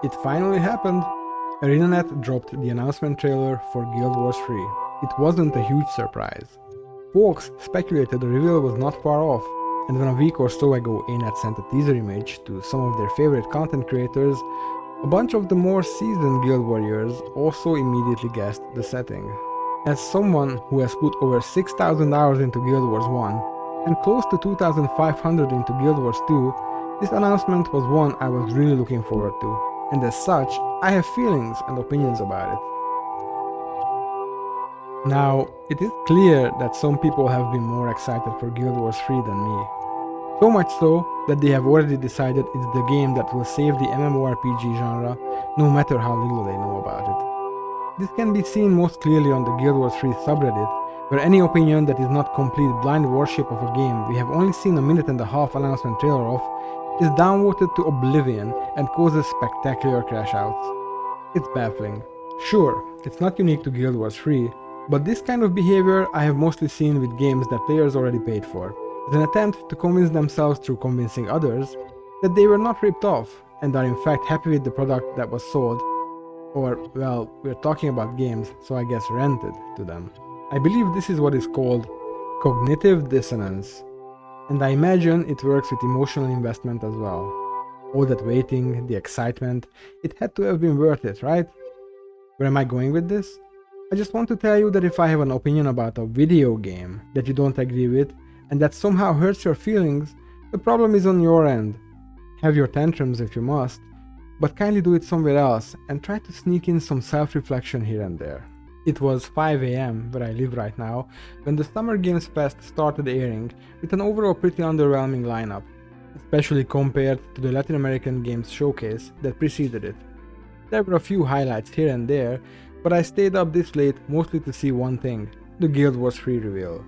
It finally happened! ArenaNet dropped the announcement trailer for Guild Wars 3. It wasn't a huge surprise. Folks speculated the reveal was not far off, and when a week or so ago ArenaNet sent a teaser image to some of their favorite content creators, a bunch of the more seasoned Guild warriors also immediately guessed the setting. As someone who has put over 6,000 hours into Guild Wars 1 and close to 2,500 into Guild Wars 2, this announcement was one I was really looking forward to, and as such, I have feelings and opinions about it. Now, it is clear that some people have been more excited for Guild Wars 3 than me. So much so that they have already decided it's the game that will save the MMORPG genre, no matter how little they know about it. This can be seen most clearly on the Guild Wars 3 subreddit, where any opinion that is not complete blind worship of a game we have only seen a minute and a half announcement trailer of is downvoted to oblivion and causes spectacular crash outs. It's baffling. Sure, it's not unique to Guild Wars 3, but this kind of behavior I have mostly seen with games that players already paid for. It's an attempt to convince themselves through convincing others that they were not ripped off and are in fact happy with the product that was sold, or, well, we're talking about games, so I guess rented to them. I believe this is what is called cognitive dissonance, and I imagine it works with emotional investment as well. All that waiting, the excitement, it had to have been worth it, right? Where am I going with this? I just want to tell you that if I have an opinion about a video game that you don't agree with, and that somehow hurts your feelings, the problem is on your end. Have your tantrums if you must, but kindly do it somewhere else and try to sneak in some self-reflection here and there. It was 5 AM where I live right now when the Summer Games Fest started airing with an overall pretty underwhelming lineup, especially compared to the Latin American Games Showcase that preceded it. There were a few highlights here and there, but I stayed up this late mostly to see one thing, the Guild Wars 3 reveal.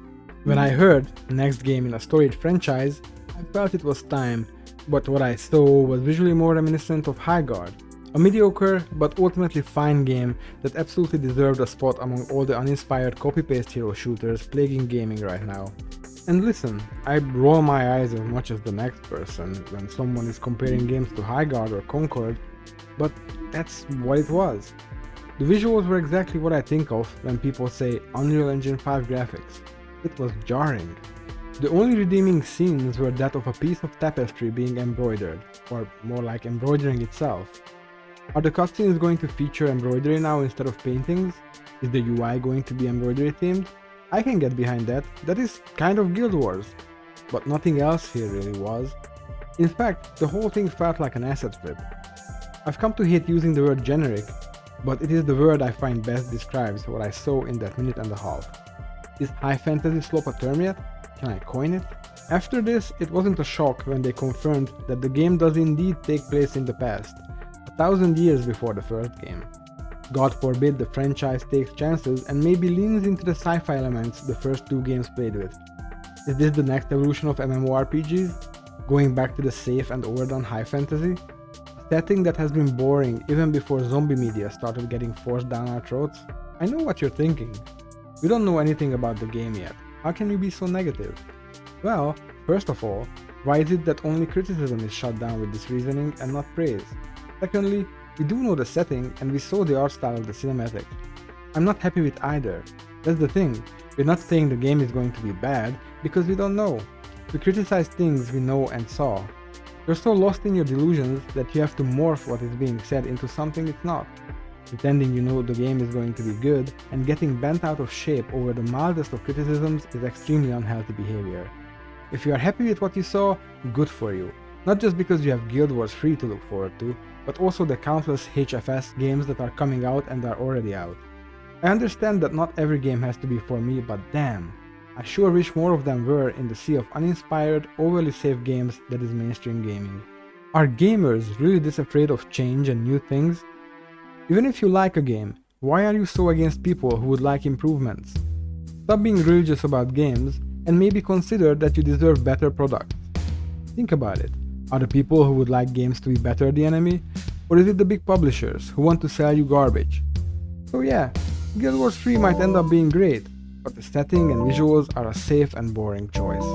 When I heard next game in a storied franchise, I felt it was time, but what I saw was visually more reminiscent of Highguard, a mediocre but ultimately fine game that absolutely deserved a spot among all the uninspired copy-paste hero shooters plaguing gaming right now. And listen, I roll my eyes as much as the next person when someone is comparing games to Highguard or Concord, but that's what it was. The visuals were exactly what I think of when people say Unreal Engine 5 graphics. It was jarring. The only redeeming scenes were that of a piece of tapestry being embroidered, or more like embroidering itself. Are the cutscenes going to feature embroidery now instead of paintings? Is the UI going to be embroidery themed? I can get behind that, that is kind of Guild Wars. But nothing else here really was. In fact, the whole thing felt like an asset flip. I've come to hate using the word generic, but it is the word I find best describes what I saw in that minute and a half. Is high fantasy slope a term yet? Can I coin it? After this, it wasn't a shock when they confirmed that the game does indeed take place in the past, 1,000 years before the first game. God forbid the franchise takes chances and maybe leans into the sci-fi elements the first two games played with. Is this the next evolution of MMORPGs? Going back to the safe and overdone high fantasy? A setting that has been boring even before zombie media started getting forced down our throats? I know what you're thinking. We don't know anything about the game yet. How can we be so negative? Well, first of all, why is it that only criticism is shut down with this reasoning and not praise? Secondly, we do know the setting and we saw the art style of the cinematic. I'm not happy with either. That's the thing, we're not saying the game is going to be bad because we don't know. We criticize things we know and saw. You're so lost in your delusions that you have to morph what is being said into something it's not. Pretending you know the game is going to be good and getting bent out of shape over the mildest of criticisms is extremely unhealthy behavior. If you are happy with what you saw, good for you. Not just because you have Guild Wars 3 to look forward to, but also the countless HFS games that are coming out and are already out. I understand that not every game has to be for me, but damn, I sure wish more of them were in the sea of uninspired, overly safe games that is mainstream gaming. Are gamers really this afraid of change and new things? Even if you like a game, why are you so against people who would like improvements? Stop being religious about games and maybe consider that you deserve better products. Think about it. Are the people who would like games to be better the enemy? Or is it the big publishers who want to sell you garbage? So yeah, Guild Wars 3 might end up being great, but the setting and visuals are a safe and boring choice.